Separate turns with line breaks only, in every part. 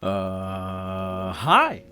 Hi,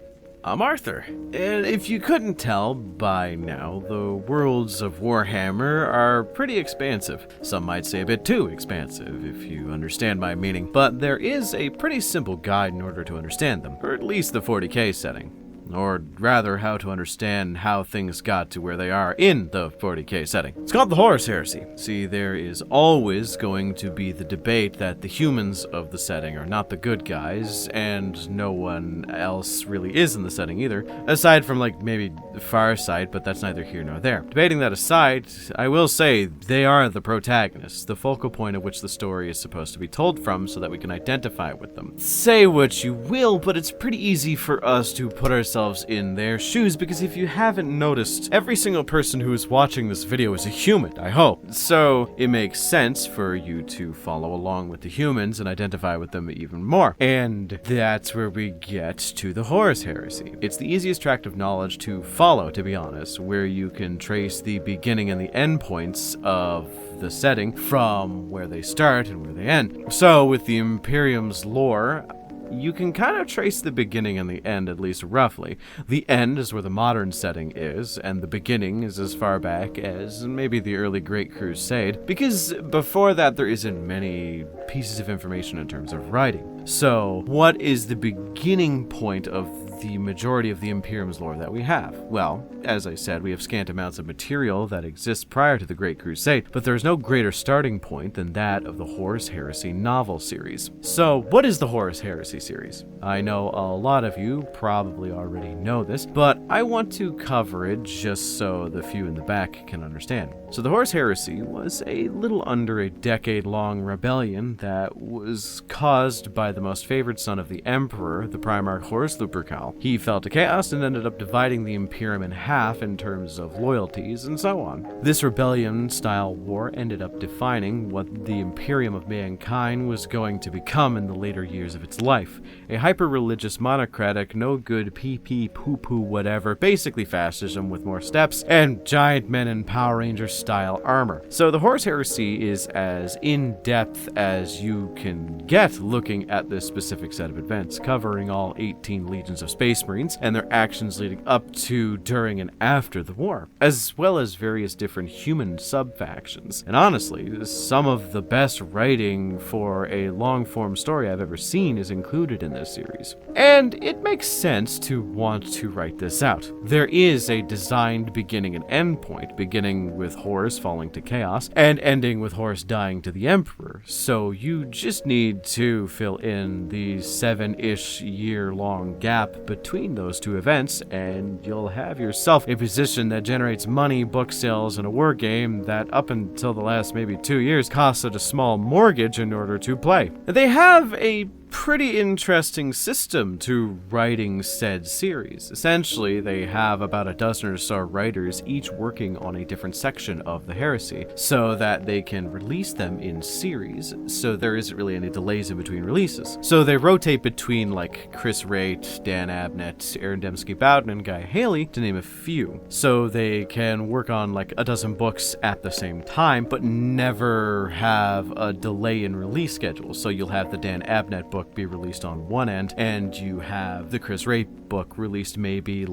I'm Arthur. And if you couldn't tell by now, the worlds of Warhammer are pretty expansive. Some might say a bit too expansive, if you understand my meaning. But there is a pretty simple guide in order to understand them, or at least the 40k setting. Or rather, how to understand how things got to where they are in the 40k setting. It's called the Horus Heresy. See, there is always going to be the debate that the humans of the setting are not the good guys, and no one else really is in the setting either, aside from maybe the far side, but that's neither here nor there. Debating that aside, I will say they are the protagonists, the focal point at which the story is supposed to be told from so that we can identify with them. Say what you will, but it's pretty easy for us to put ourselves in their shoes, because if you haven't noticed, every single person who is watching this video is a human, I hope. So it makes sense for you to follow along with the humans and identify with them even more. And that's where we get to the Horus Heresy. It's the easiest tract of knowledge to follow, to be honest, where you can trace the beginning and the end points of the setting from where they start and where they end. So with the Imperium's lore, you can kind of trace the beginning and the end, at least roughly. The end is where the modern setting is, and the beginning is as far back as maybe the early Great Crusade, because before that there isn't many pieces of information in terms of writing. So, what is the beginning point of the majority of the Imperium's lore that we have? Well, as I said, we have scant amounts of material that exists prior to the Great Crusade, but there is no greater starting point than that of the Horus Heresy novel series. So, what is the Horus Heresy series? I know a lot of you probably already know this, but I want to cover it just so the few in the back can understand. So the Horus Heresy was a little under a decade-long rebellion that was caused by the most favored son of the Emperor, the Primarch Horus Lupercal. He fell to chaos and ended up dividing the Imperium in half in terms of loyalties and so on. This rebellion-style war ended up defining what the Imperium of Mankind was going to become in the later years of its life. A hyper-religious, monocratic, no-good, pee-pee, poo-poo, whatever, basically fascism with more steps, and giant men in Power Ranger-style armor. So the Horus Heresy is as in-depth as you can get looking at this specific set of events, covering all 18 legions of Space Marines and their actions leading up to, during, and after the war, as well as various different human sub-factions. And honestly, some of the best writing for a long-form story I've ever seen is included in this series. And it makes sense to want to write this out. There is a designed beginning and end point, beginning with Horus falling to chaos, and ending with Horus dying to the Emperor. So you just need to fill in the 7-ish year-long gap between those two events, and you'll have yourself a position that generates money, book sales, and a war game that up until the last maybe 2 years costed a small mortgage in order to play. They have a pretty interesting system to writing said series. Essentially, they have about a dozen or so writers, each working on a different section of the heresy, so that they can release them in series, so there isn't really any delays in between releases. So they rotate between Chris Raitt, Dan Abnett, Aaron Dembski-Bowden, and Guy Haley, to name a few. So they can work on a dozen books at the same time, but never have a delay in release schedule. So you'll have the Dan Abnett book be released on one end, and you have the Chris Raitt book released maybe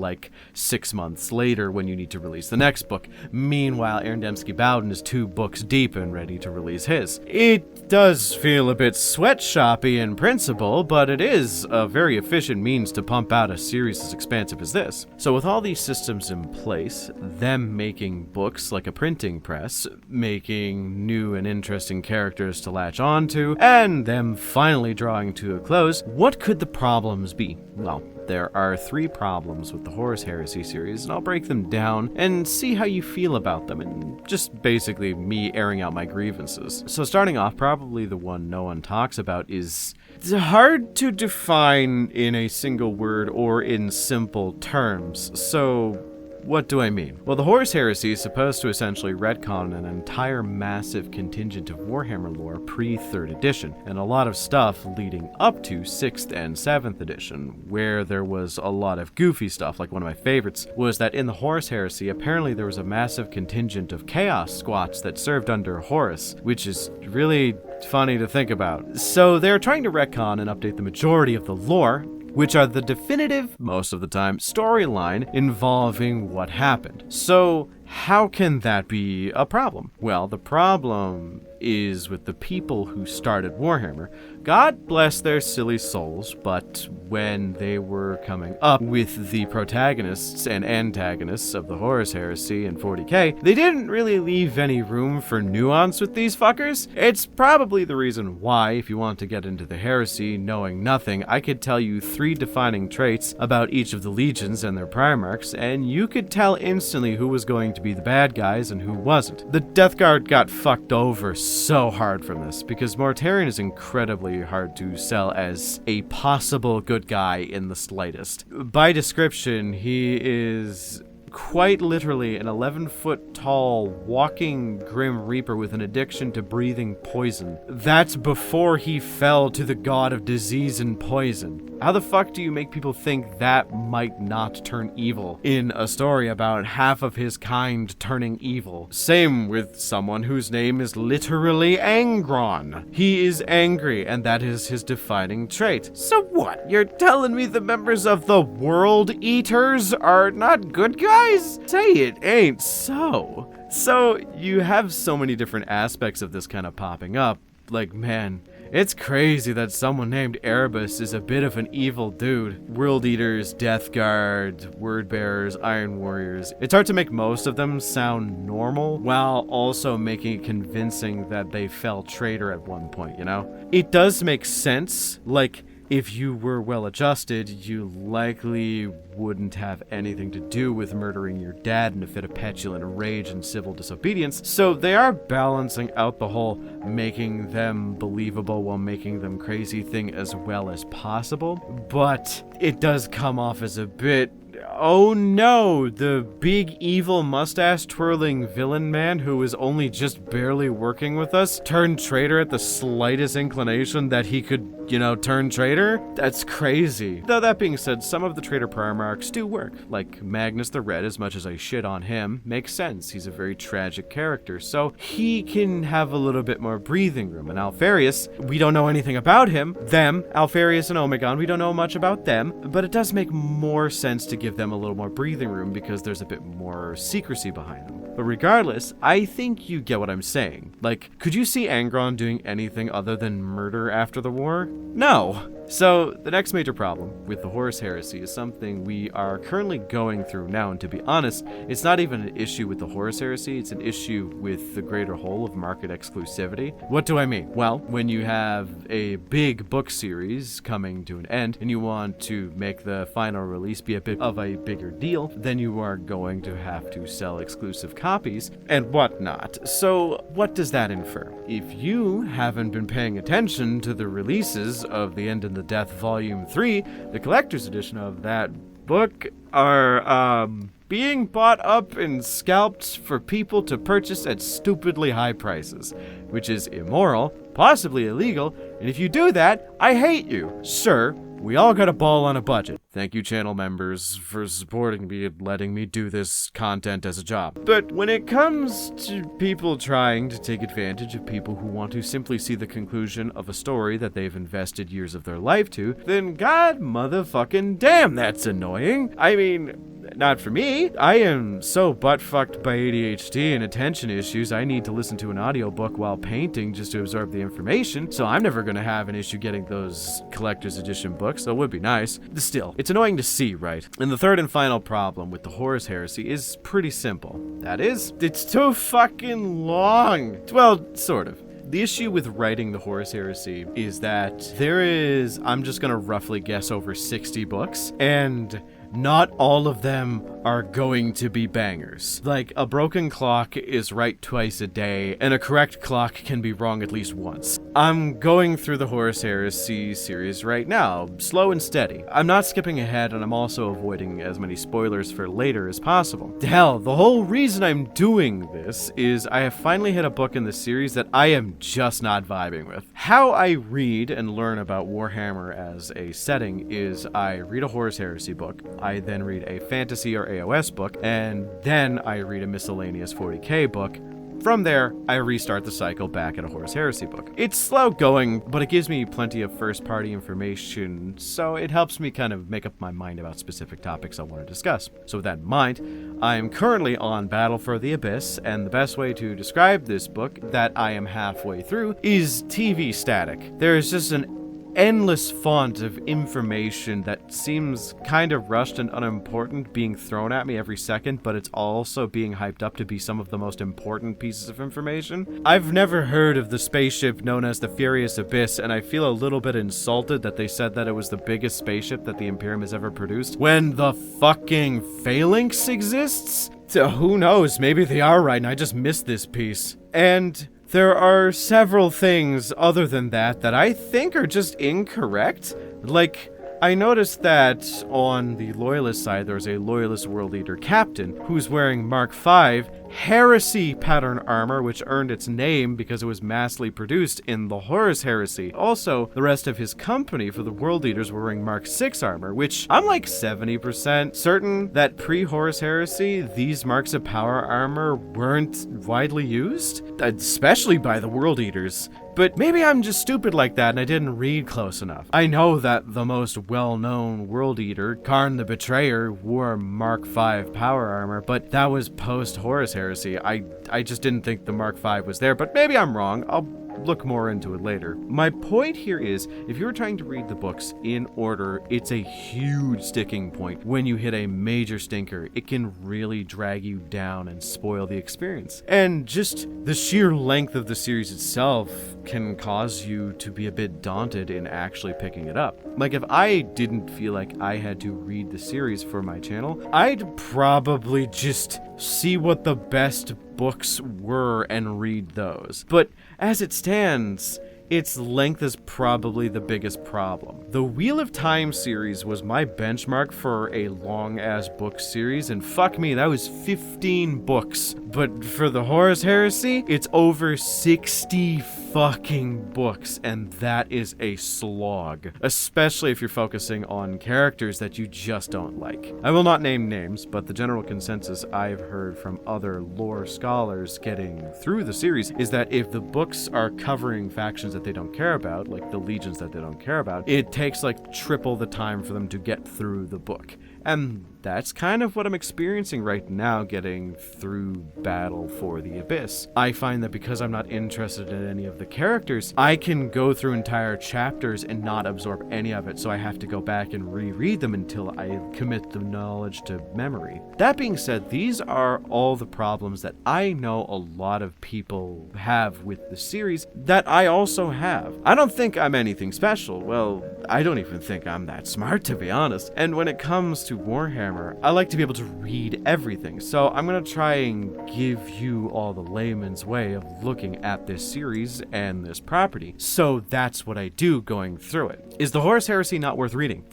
6 months later when you need to release the next book. Meanwhile, Aaron Dembski-Bowden is 2 books deep and ready to release his. It does feel a bit sweatshoppy in principle, but it is a very efficient means to pump out a series as expansive as this. So with all these systems in place, them making books like a printing press, making new and interesting characters to latch onto, and them finally drawing to a close, what could the problems be? Well, there are 3 problems with the Horus Heresy series, and I'll break them down and see how you feel about them, and just basically me airing out my grievances. So starting off, probably the one no one talks about is it's hard to define in a single word or in simple terms. So what do I mean? Well, the Horus Heresy is supposed to essentially retcon an entire massive contingent of Warhammer lore pre-3rd edition, and a lot of stuff leading up to 6th and 7th edition, where there was a lot of goofy stuff. One of my favorites was that in the Horus Heresy, apparently there was a massive contingent of Chaos squats that served under Horus, which is really funny to think about. So they're trying to retcon and update the majority of the lore, which are the definitive, most of the time, storyline involving what happened. So how can that be a problem? Well, the problem is with the people who started Warhammer. God bless their silly souls, but when they were coming up with the protagonists and antagonists of the Horus Heresy and 40k, they didn't really leave any room for nuance with these fuckers. It's probably the reason why, if you want to get into the Heresy knowing nothing, I could tell you 3 defining traits about each of the legions and their primarchs, and you could tell instantly who was going to be the bad guys and who wasn't. The Death Guard got fucked over so hard from this, because Mortarion is incredibly hard to sell as a possible good guy in the slightest. By description, he is quite literally an 11-foot tall walking Grim Reaper with an addiction to breathing poison. That's before he fell to the god of disease and poison. How the fuck do you make people think that might not turn evil in a story about half of his kind turning evil? Same with someone whose name is literally Angron. He is angry, and that is his defining trait. So what? You're telling me the members of the World Eaters are not good guys? Say it ain't so. So you have so many different aspects of this kind of popping up. Like, man, it's crazy that someone named Erebus is a bit of an evil dude. World Eaters, Death Guard, Word Bearers, Iron Warriors. It's hard to make most of them sound normal while also making it convincing that they fell traitor at one point, you know? It does make sense, like, if you were well adjusted, you likely wouldn't have anything to do with murdering your dad in a fit of petulant rage and civil disobedience. So they are balancing out the whole making them believable while making them crazy thing as well as possible. But it does come off as a bit, oh no, the big evil mustache twirling villain man who is only just barely working with us turned traitor at the slightest inclination that he could, turn traitor? That's crazy. Though that being said, some of the traitor primarchs do work. Like Magnus the Red, as much as I shit on him, makes sense. He's a very tragic character, so he can have a little bit more breathing room. And Alfarius, we don't know anything about him. Alfarius and Omegon, we don't know much about them, but it does make more sense to give them a little more breathing room because there's a bit more secrecy behind them. But regardless, I think you get what I'm saying. Like, could you see Angron doing anything other than murder after the war? No. So, the next major problem with the Horus Heresy is something we are currently going through now, and to be honest, it's not even an issue with the Horus Heresy, it's an issue with the greater whole of market exclusivity. What do I mean? Well, when you have a big book series coming to an end, and you want to make the final release be a bit of a bigger deal, then you are going to have to sell exclusive copies and whatnot. So, what does that infer? If you haven't been paying attention to the releases of The End and the Death Volume 3, the collector's edition of that book are being bought up and scalped for people to purchase at stupidly high prices, which is immoral, possibly illegal, and if you do that, I hate you. Sure, we all got a ball on a budget. Thank you, channel members, for supporting me and letting me do this content as a job. But when it comes to people trying to take advantage of people who want to simply see the conclusion of a story that they've invested years of their life to, then god motherfucking damn, that's annoying. I mean, not for me. I am so butt-fucked by ADHD and attention issues, I need to listen to an audiobook while painting just to absorb the information, so I'm never gonna have an issue getting those collector's edition books, though it would be nice. Still, it's annoying to see, right? And the third and final problem with the Horus Heresy is pretty simple. That is, it's too fucking long. Well, sort of. The issue with writing the Horus Heresy is that there is, I'm just gonna roughly guess, over 60 books, and not all of them are going to be bangers. Like, a broken clock is right twice a day, and a correct clock can be wrong at least once. I'm going through the Horus Heresy series right now, slow and steady. I'm not skipping ahead, and I'm also avoiding as many spoilers for later as possible. Hell, the whole reason I'm doing this is I have finally hit a book in the series that I am just not vibing with. How I read and learn about Warhammer as a setting is I read a Horus Heresy book, I then read a fantasy or AOS book, and then I read a miscellaneous 40k book, From there, I restart the cycle back at a Horus Heresy book. It's slow going, but it gives me plenty of first-party information, so it helps me kind of make up my mind about specific topics I want to discuss. So with that in mind, I am currently on Battle for the Abyss, and the best way to describe this book that I am halfway through is TV static. There is just an endless font of information that seems kind of rushed and unimportant being thrown at me every second, but it's also being hyped up to be some of the most important pieces of information. I've never heard of the spaceship known as the Furious Abyss, and I feel a little bit insulted that they said that it was the biggest spaceship that the Imperium has ever produced, when the fucking Phalanx exists? So who knows, maybe they are right and I just missed this piece. And there are several things other than that I think are just incorrect. Like, I noticed that on the Loyalist side, there's a Loyalist World Eater captain who's wearing Mark V Heresy pattern armor, which earned its name because it was massively produced in the Horus Heresy. Also, the rest of his company for the World Eaters were wearing Mark VI armor, which I'm like 70% certain that pre-Horus Heresy, these marks of power armor weren't widely used, especially by the World Eaters. But maybe I'm just stupid like that and I didn't read close enough. I know that the most well-known World Eater, Karn the Betrayer, wore Mark V power armor, but that was post-Horus Heresy. I just didn't think the Mark V was there, but maybe I'm wrong. I'll look more into it later. My point here is, if you're trying to read the books in order, it's a huge sticking point. When you hit a major stinker, it can really drag you down and spoil the experience. And just the sheer length of the series itself can cause you to be a bit daunted in actually picking it up. Like, if I didn't feel like I had to read the series for my channel, I'd probably just see what the best books were and read those. But as it stands, its length is probably the biggest problem. The Wheel of Time series was my benchmark for a long-ass book series, and fuck me, that was 15 books. But for the Horus Heresy, it's over 60 fucking books, and that is a slog. Especially if you're focusing on characters that you just don't like. I will not name names, but the general consensus I've heard from other lore scholars getting through the series is that if the books are covering factions that they don't care about, like the legions that they don't care about, it takes like triple the time for them to get through the book. And that's kind of what I'm experiencing right now getting through Battle for the Abyss. I find that because I'm not interested in any of the characters, I can go through entire chapters and not absorb any of it, so I have to go back and reread them until I commit the knowledge to memory. That being said, these are all the problems that I know a lot of people have with the series that I also have. I don't think I'm anything special. Well, I don't even think I'm that smart, to be honest. And when it comes to Warhammer, I like to be able to read everything, so I'm gonna try and give you all the layman's way of looking at this series and this property. So that's what I do going through it. Is the Horus Heresy not worth reading?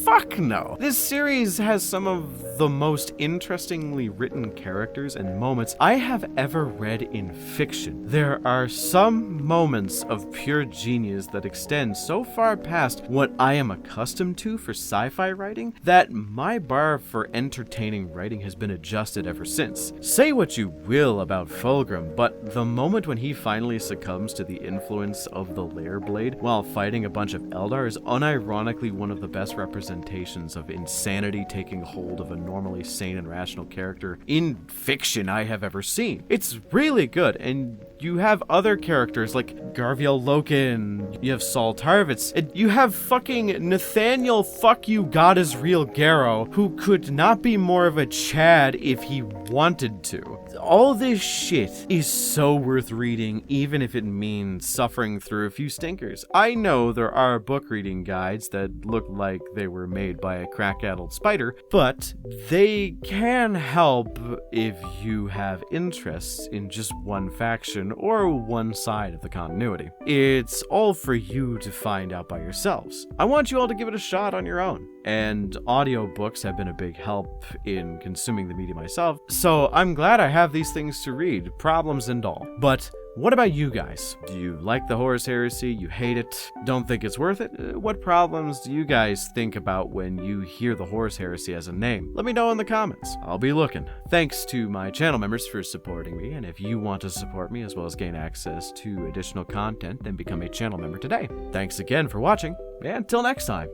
Fuck no. This series has some of the most interestingly written characters and moments I have ever read in fiction. There are some moments of pure genius that extend so far past what I am accustomed to for sci-fi writing that my bar for entertaining writing has been adjusted ever since. Say what you will about Fulgrim, but the moment when he finally succumbs to the influence of the Lair Blade while fighting a bunch of Eldar is unironically one of the best representations of insanity taking hold of a normally sane and rational character in fiction I have ever seen. It's really good, and you have other characters like Garviel Loken, you have Saul Tarvitz, and you have fucking Nathaniel fuck you God is real Garrow, who could not be more of a Chad if he wanted to. All this shit is so worth reading, even if it means suffering through a few stinkers. I know there are book reading guides that look like they were made by a crack-addled spider, but they can help if you have interests in just one faction or one side of the continuity. It's all for you to find out by yourselves. I want you all to give it a shot on your own, and audiobooks have been a big help in consuming the media myself, so I'm glad I have these things to read, problems and all. But What about you guys? Do you like the Horus Heresy? You hate it? Don't think it's worth it? What problems do you guys think about when you hear the Horus Heresy as a name? Let me know in the comments. I'll be looking. Thanks to my channel members for supporting me, and if you want to support me as well as gain access to additional content, then become a channel member today. Thanks again for watching, and until next time.